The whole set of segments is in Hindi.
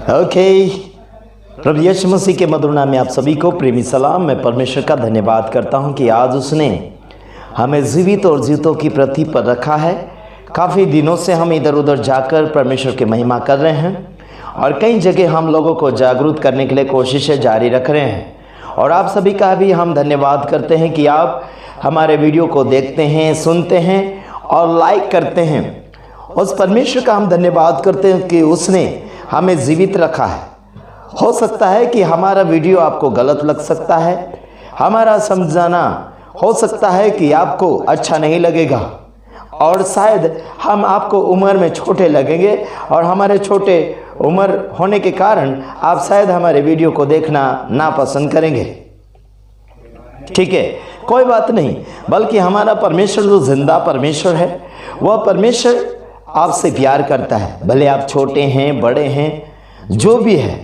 ओके, प्रभु यीशु मसीह के मधुर नाम में आप सभी को प्रेमी सलाम। मैं परमेश्वर का धन्यवाद करता हूं कि आज उसने हमें जीवित और जीतों की पृथ्वी पर रखा है। काफ़ी दिनों से हम इधर उधर जाकर परमेश्वर की महिमा कर रहे हैं और कई जगह हम लोगों को जागरूक करने के लिए कोशिशें जारी रख रहे हैं। और आप सभी का भी हम धन्यवाद करते हैं कि आप हमारे वीडियो को देखते हैं, सुनते हैं और लाइक करते हैं। उस परमेश्वर का हम धन्यवाद करते हैं कि उसने हमें जीवित रखा है। हो सकता है कि हमारा वीडियो आपको गलत लग सकता है, हमारा समझाना हो सकता है कि आपको अच्छा नहीं लगेगा और शायद हम आपको उम्र में छोटे लगेंगे और हमारे छोटे उम्र होने के कारण आप शायद हमारे वीडियो को देखना नापसंद करेंगे। ठीक है, कोई बात नहीं, बल्कि हमारा परमेश्वर जो जिंदा परमेश्वर है, वह परमेश्वर आपसे प्यार करता है। भले आप छोटे हैं, बड़े हैं, जो भी है,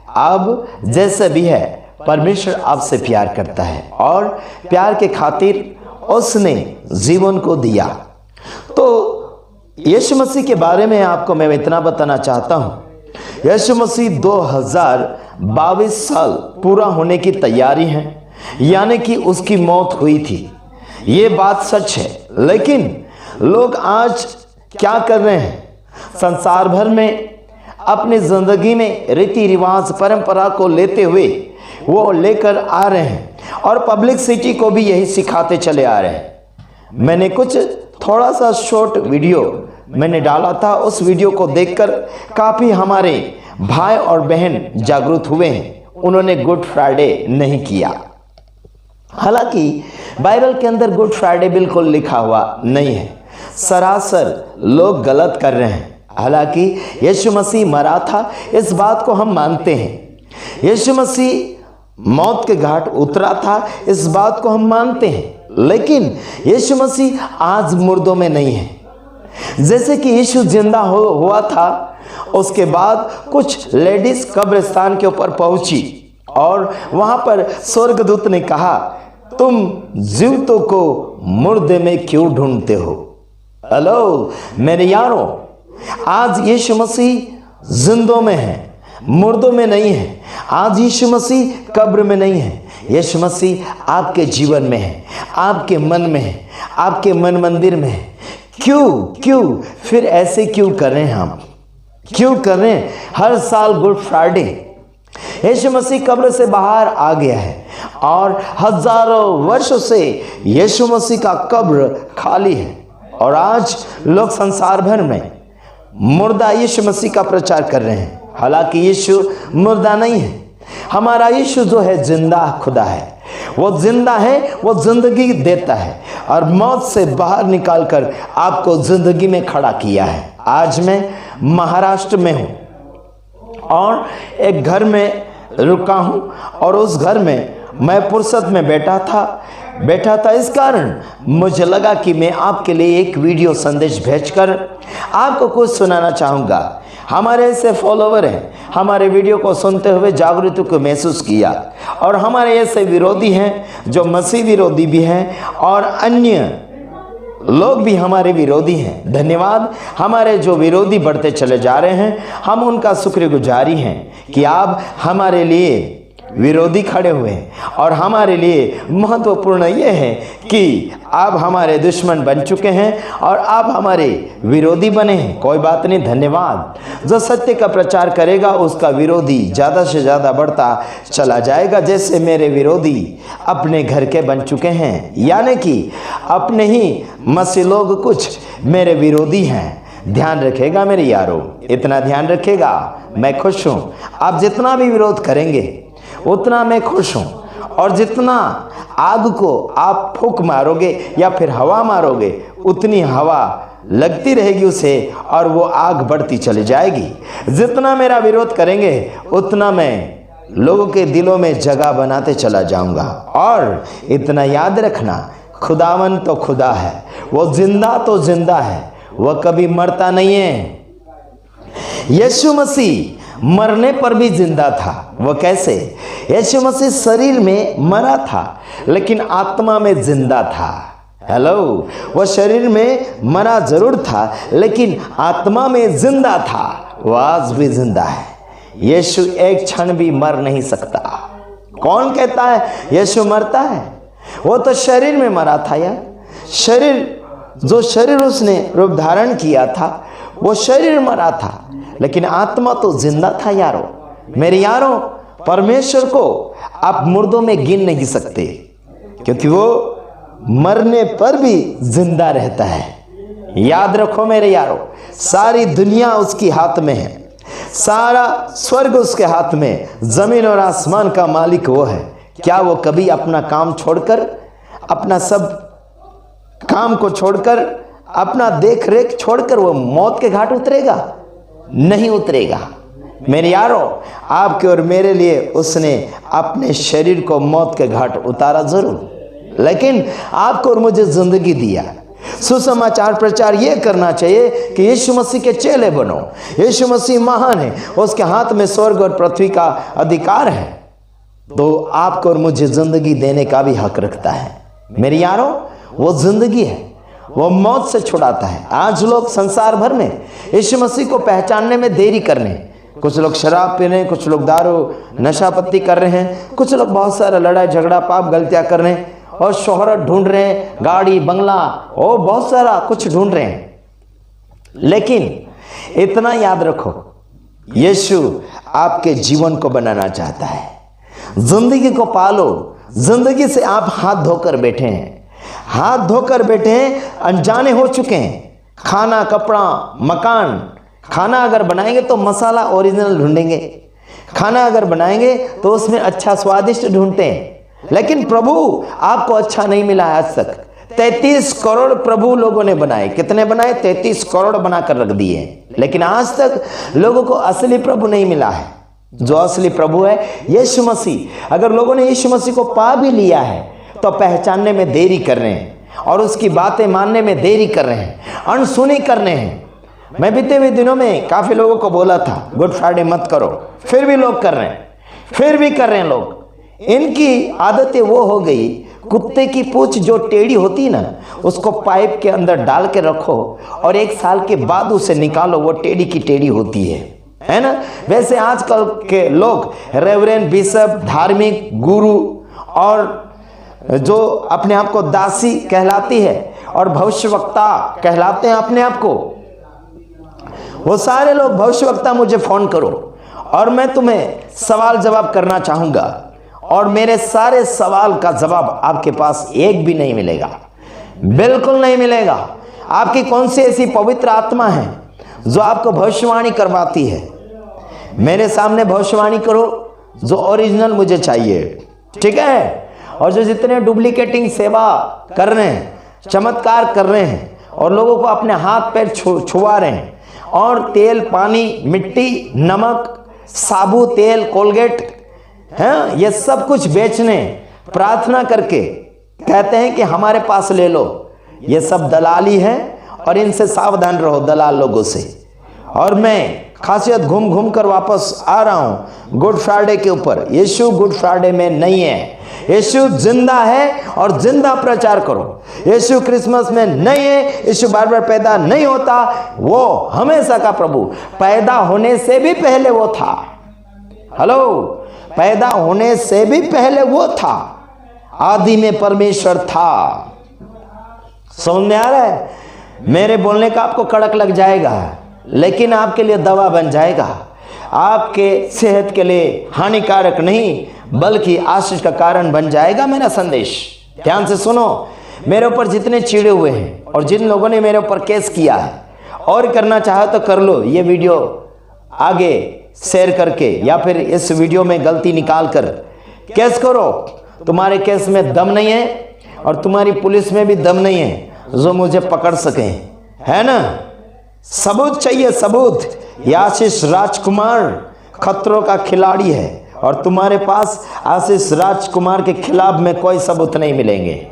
आप जैसे भी है, परमेश्वर आपसे प्यार करता है और प्यार के खातिर उसने जीवन को दिया। तो यीशु मसीह के बारे में आपको मैं इतना बताना चाहता हूँ। यीशु मसीह 2022 साल पूरा होने की तैयारी है, यानी कि उसकी मौत हुई थी। ये बात सच है, लेकिन लोग आज क्या कर रहे हैं? संसार भर में अपनी जिंदगी में रीति रिवाज परंपरा को लेते हुए वो लेकर आ रहे हैं और पब्लिक सिटी को भी यही सिखाते चले आ रहे हैं। मैंने कुछ थोड़ा सा शॉर्ट वीडियो मैंने डाला था, उस वीडियो को देखकर काफ़ी हमारे भाई और बहन जागरूक हुए हैं। उन्होंने गुड फ्राइडे नहीं किया। हालांकि बाइबल के अंदर गुड फ्राइडे बिल्कुल लिखा हुआ नहीं है, सरासर लोग गलत कर रहे हैं। हालांकि यीशु मसीह मरा था, इस बात को हम मानते हैं। यीशु मसीह मौत के घाट उतरा था, इस बात को हम मानते हैं। लेकिन यीशु मसीह आज मुर्दों में नहीं है। जैसे कि यीशु जिंदा हुआ था, उसके बाद कुछ लेडीज कब्रिस्तान के ऊपर पहुंची और वहां पर स्वर्गदूत ने कहा, तुम जीवितों को मुर्दे में क्यों ढूंढते हो? हेलो मेरे यारों, आज यीशु मसीह जिंदों में है, मुर्दों में नहीं है। आज यीशु मसीह कब्र में नहीं है। यीशु मसीह आपके जीवन में है, आपके मन में है, आपके मन मंदिर में है। क्यों फिर ऐसे क्यों कर रहे हैं? हम क्यों कर रहे हैं हर साल गुड फ्राइडे? यीशु मसीह कब्र से बाहर आ गया है और हजारों वर्षों से यीशु मसीह का कब्र खाली है और आज लोग संसार भर में मुर्दा यीशु मसीह का प्रचार कर रहे हैं। हालांकि यीशु मुर्दा नहीं है। हमारा यीशु जो है जिंदा खुदा है। वो जिंदा है, वो जिंदगी देता है और मौत से बाहर निकालकर आपको जिंदगी में खड़ा किया है। आज मैं महाराष्ट्र में हूँ और एक घर में रुका हूँ और उस घर में मैं फुर्सत में बैठा था। इस कारण मुझे लगा कि मैं आपके लिए एक वीडियो संदेश भेजकर आपको कुछ सुनाना चाहूँगा। हमारे ऐसे फॉलोवर हैं, हमारे वीडियो को सुनते हुए जागृति को महसूस किया और हमारे ऐसे विरोधी हैं जो मसीह विरोधी भी हैं और अन्य लोग भी हमारे विरोधी हैं। धन्यवाद, हमारे जो विरोधी बढ़ते चले जा रहे हैं, हम उनका शुक्रगुजारी हैं कि आप हमारे लिए विरोधी खड़े हुए हैं और हमारे लिए महत्वपूर्ण ये है कि आप हमारे दुश्मन बन चुके हैं और आप हमारे विरोधी बने हैं। कोई बात नहीं, धन्यवाद। जो सत्य का प्रचार करेगा उसका विरोधी ज़्यादा से ज़्यादा बढ़ता चला जाएगा। जैसे मेरे विरोधी अपने घर के बन चुके हैं, यानी कि अपने ही मसीह लोग कुछ मेरे विरोधी हैं। ध्यान रखेगा मेरे यारों, इतना ध्यान रखेगा, मैं खुश हूँ। आप जितना भी विरोध करेंगे उतना मैं खुश हूँ और जितना आग को आप फूंक मारोगे या फिर हवा मारोगे, उतनी हवा लगती रहेगी उसे और वो आग बढ़ती चली जाएगी। जितना मेरा विरोध करेंगे उतना मैं लोगों के दिलों में जगह बनाते चला जाऊंगा। और इतना याद रखना, खुदावन तो खुदा है, वो जिंदा तो जिंदा है, वह कभी मरता नहीं है। यीशु मसीह मरने पर भी जिंदा था। वह कैसे? यीशु मसीह शरीर में मरा था लेकिन आत्मा में जिंदा था। हेलो, वह शरीर में मरा जरूर था लेकिन आत्मा में जिंदा था। वह आज भी जिंदा है। यीशु एक क्षण भी मर नहीं सकता। कौन कहता है यीशु मरता है? वो तो शरीर में मरा था यार। जो शरीर उसने रूप धारण किया था वो शरीर मरा था, लेकिन आत्मा तो जिंदा था यारो। मेरे यारो, परमेश्वर को आप मुर्दों में गिन नहीं सकते, क्योंकि वो मरने पर भी जिंदा रहता है। याद रखो मेरे यारो, सारी दुनिया उसकी हाथ में है, सारा स्वर्ग उसके हाथ में, जमीन और आसमान का मालिक वो है। क्या वो कभी अपना काम छोड़कर, अपना सब काम को छोड़कर, अपना देख रेख छोड़कर वो मौत के घाट उतरेगा? नहीं उतरेगा। मेरे यारो, आपके और मेरे लिए उसने अपने शरीर को मौत के घाट उतारा जरूर, लेकिन आपको और मुझे जिंदगी दिया। सुसमाचार प्रचार ये करना चाहिए कि यीशु मसीह के चेले बनो। यीशु मसीह महान है, उसके हाथ में स्वर्ग और पृथ्वी का अधिकार है, तो आपको और मुझे जिंदगी देने का भी हक रखता है। मेरे यारो, वो जिंदगी है, वो मौत से छुड़ाता है। आज लोग संसार भर में यीशु मसीह को पहचानने में देरी कर रहे हैं। कुछ लोग शराब पी रहे हैं, कुछ लोग दारू नशा पत्ती कर रहे हैं, कुछ लोग बहुत सारा लड़ाई झगड़ा पाप गलतियां कर रहे हैं और शोहरत ढूंढ रहे हैं, गाड़ी बंगला और बहुत सारा कुछ ढूंढ रहे हैं। लेकिन इतना याद रखो, यीशु आपके जीवन को बनाना चाहता है। जिंदगी को पालो। जिंदगी से आप हाथ धोकर बैठे हैं, हाथ धोकर बैठे हैं, अनजाने हो चुके हैं। खाना, कपड़ा, मकान, खाना अगर बनाएंगे तो मसाला ओरिजिनल ढूंढेंगे, खाना अगर बनाएंगे तो उसमें अच्छा स्वादिष्ट ढूंढते हैं। लेकिन प्रभु आपको अच्छा नहीं मिला है आज तक। 33 करोड़ प्रभु लोगों ने बनाए। कितने बनाए? 33 करोड़ बनाकर रख दिए, लेकिन आज तक लोगों को असली प्रभु नहीं मिला है। जो असली प्रभु है यीशु मसीह। अगर लोगों ने यीशु मसीह को पा भी लिया है तो पहचानने में देरी कर रहे हैं और उसकी बातें मानने में देरी कर रहे हैं, अनसुनी कर रहे हैं। मैं बीते हुए दिनों में काफी लोगों को बोला था गुड फ्राइडे मत करो, फिर भी लोग कर रहे हैं, फिर भी कर रहे हैं लोग। इनकी आदतें वो हो गई, कुत्ते की पूंछ जो टेढ़ी होती ना, उसको पाइप के अंदर डाल के रखो और 1 साल के बाद उसे निकालो, वो टेढ़ी की टेढ़ी होती है ना। वैसे आजकल के लोग रेवरेंड, बिशप, धार्मिक गुरु और जो अपने आप को दासी कहलाती है और भविष्यवक्ता कहलाते हैं अपने आप को, वो सारे लोग भविष्यवक्ता मुझे फोन करो और मैं तुम्हें सवाल जवाब करना चाहूंगा, और मेरे सारे सवाल का जवाब आपके पास एक भी नहीं मिलेगा, बिल्कुल नहीं मिलेगा। आपकी कौन सी ऐसी पवित्र आत्मा है जो आपको भविष्यवाणी करवाती है? मेरे सामने भविष्यवाणी करो, जो ओरिजिनल मुझे चाहिए, ठीक है। और जो जितने डुप्लीकेटिंग सेवा कर रहे हैं, चमत्कार कर रहे हैं और लोगों को अपने हाथ पैर छुआ रहे हैं और तेल, पानी, मिट्टी, नमक, साबु, तेल, कोलगेट, हैं, ये सब कुछ बेचने, प्रार्थना करके कहते हैं कि हमारे पास ले लो, ये सब दलाली है और इनसे सावधान रहो, दलाल लोगों से। और मैं खासियत घूम घूम कर वापस आ रहा हूं गुड फ्राइडे के ऊपर। यीशु गुड फ्राइडे में नहीं है, यीशु जिंदा है और जिंदा प्रचार करो। यीशु क्रिसमस में नहीं है, यीशु बार बार पैदा नहीं होता, वो हमेशा का प्रभु, पैदा होने से भी पहले वो था। हेलो, पैदा होने से भी पहले वो था, आदि में परमेश्वर था। समझ में आ रहा है? मेरे बोलने का आपको कड़क लग जाएगा, लेकिन आपके लिए दवा बन जाएगा, आपके सेहत के लिए हानिकारक नहीं बल्कि आशीष का कारण बन जाएगा मेरा संदेश। ध्यान से सुनो। मेरे ऊपर जितने चिड़े हुए हैं और जिन लोगों ने मेरे ऊपर केस किया है और करना चाहे तो कर लो, ये वीडियो आगे शेयर करके या फिर इस वीडियो में गलती निकाल कर केस करो। तुम्हारे केस में दम नहीं है और तुम्हारी पुलिस में भी दम नहीं है जो मुझे पकड़ सके, है ना। सबूत चाहिए, सबूत। आशीष राजकुमार खतरों का खिलाड़ी है और तुम्हारे पास आशीष राजकुमार के खिलाफ में कोई सबूत नहीं मिलेंगे।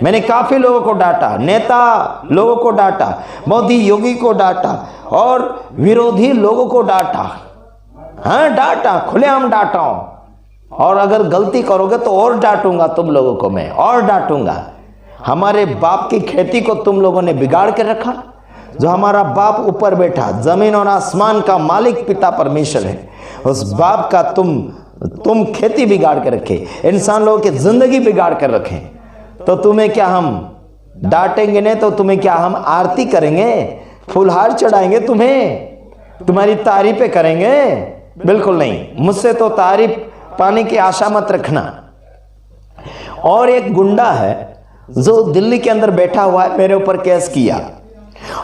मैंने काफी लोगों को डांटा, नेता लोगों को डांटा, मोदी योगी को डांटा और विरोधी लोगों को डांटा, हाँ डांटा, खुलेआम डांटा हूं। और अगर गलती करोगे तो और डांटूंगा तुम लोगों को, मैं और डांटूंगा। हमारे बाप की खेती को तुम लोगों ने बिगाड़ के रखा। जो हमारा बाप ऊपर बैठा, जमीन और आसमान का मालिक पिता परमेश्वर है, उस बाप का तुम खेती बिगाड़ के रखे, इंसान लोगों की जिंदगी बिगाड़ कर रखें, तो तुम्हें क्या हम डांटेंगे नहीं, तो तुम्हें क्या हम आरती करेंगे, फूलहार चढ़ाएंगे, तुम्हारी तारीफें करेंगे? बिल्कुल नहीं। मुझसे तो तारीफ पाने की आशा मत रखना। और एक गुंडा है जो दिल्ली के अंदर बैठा हुआ है, मेरे ऊपर केस किया,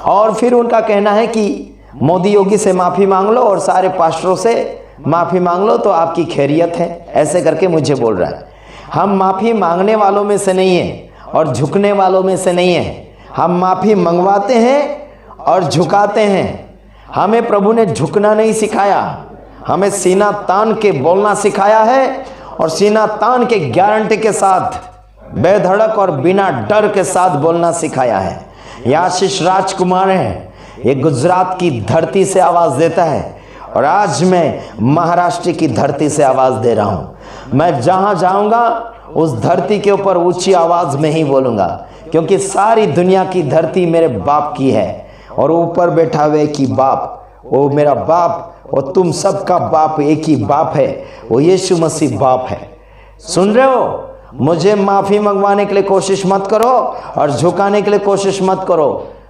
और फिर उनका कहना है कि मोदी योगी से माफी मांग लो और सारे पास्टरों से माफी मांग लो तो आपकी खैरियत है, ऐसे करके मुझे बोल रहा है। हम माफी मांगने वालों में से नहीं है और झुकने वालों में से नहीं है, हम माफी मंगवाते हैं और झुकाते हैं। हमें प्रभु ने झुकना नहीं सिखाया, हमें सीना तान के बोलना सिखाया है, और सीना तान के गारंटी के साथ, बेधड़क और बिना डर के साथ बोलना सिखाया है। ये आशीष राजकुमार है, ये गुजरात की धरती से आवाज देता है, और आज मैं महाराष्ट्र की धरती से आवाज दे रहा हूं। मैं जहां जाऊंगा उस धरती के ऊपर ऊंची आवाज में ही बोलूंगा, क्योंकि सारी दुनिया की धरती मेरे बाप की है, और ऊपर बैठा हुए की बाप, वो मेरा बाप, और तुम सबका बाप एक ही बाप है, वो यीशु मसीह बाप है। सुन रहे हो? मुझे माफी मंगवाने के लिए कोशिश मत करो और झुकाने के लिए कोशिश मत करो।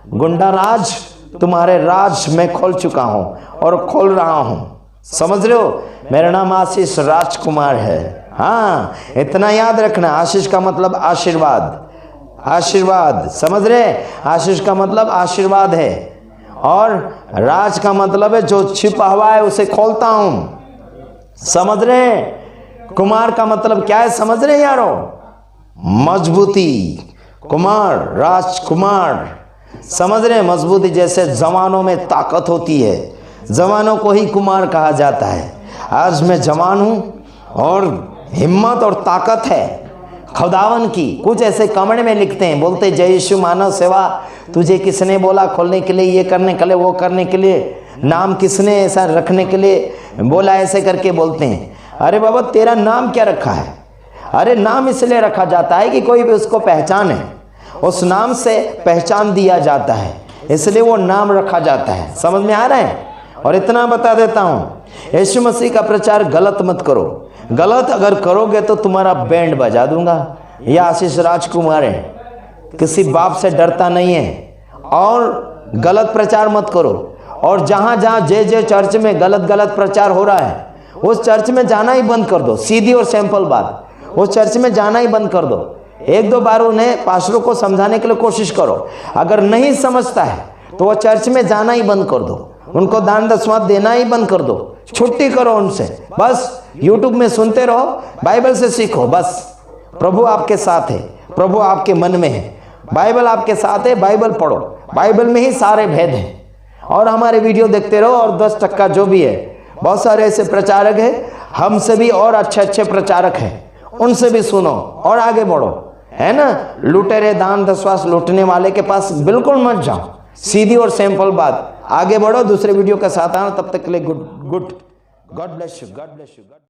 गुंडा राज, तुम्हारे राज में खोल चुका हूं और खोल रहा हूं, समझ रहे हो? मेरा नाम आशीष राजकुमार है। हाँ, इतना याद रखना, आशीष का मतलब आशीर्वाद, आशीर्वाद, समझ रहे? आशीष का मतलब आशीर्वाद है, और राज का मतलब है जो छिपा हुआ है उसे खोलता हूं, समझ रहे? कुमार का मतलब क्या है, समझ रहे यारों? मजबूती, कुमार, राजकुमार, समझ रहे? मजबूती, जैसे जवानों में ताकत होती है, जवानों को ही कुमार कहा जाता है। आज मैं जवान हूं और हिम्मत और ताकत है खुदावन की। कुछ ऐसे कमेंट में लिखते हैं, बोलते जय यीशु मानव सेवा, तुझे किसने बोला खोलने के लिए, ये करने के लिए, वो करने के लिए, नाम किसने ऐसा रखने के लिए बोला, ऐसे करके बोलते हैं। अरे बाबा, तेरा नाम क्या रखा है? अरे नाम इसलिए रखा जाता है कि कोई भी उसको पहचाने, उस नाम से पहचान दिया जाता है, इसलिए वो नाम रखा जाता है। समझ में आ रहा है? और इतना बता देता हूं, यीशु मसीह का प्रचार गलत मत करो। गलत अगर करोगे तो तुम्हारा बैंड बजा दूंगा। यह आशीष राजकुमार है, किसी बाप से डरता नहीं है, और गलत प्रचार मत करो। और जहां जहां जे चर्च में गलत प्रचार हो रहा है, उस चर्च में जाना ही बंद कर दो। सीधी और सिंपल बात, उस चर्च में जाना ही बंद कर दो। एक दो बार उन्हें पास्टरों को समझाने के लिए कोशिश करो, अगर नहीं समझता है तो वो चर्च में जाना ही बंद कर दो, उनको दान दसवां देना ही बंद कर दो, छुट्टी करो उनसे। बस यूट्यूब में सुनते रहो, बाइबल से सीखो। बस प्रभु आपके साथ है, प्रभु आपके मन में है, बाइबल आपके साथ है, बाइबल पढ़ो, बाइबल में ही सारे भेद हैं। और हमारे वीडियो देखते रहो, और 10% जो भी है, बहुत सारे ऐसे प्रचारक हैं, हमसे भी और अच्छे प्रचारक हैं, उनसे भी सुनो और आगे बढ़ो, है ना? लुटेरे दान दसवास लूटने वाले के पास बिल्कुल मत जाओ। सीधी और सिंपल बात, आगे बढ़ो। दूसरे वीडियो के साथ आना, तब तक के लिए good. God bless you, God bless you.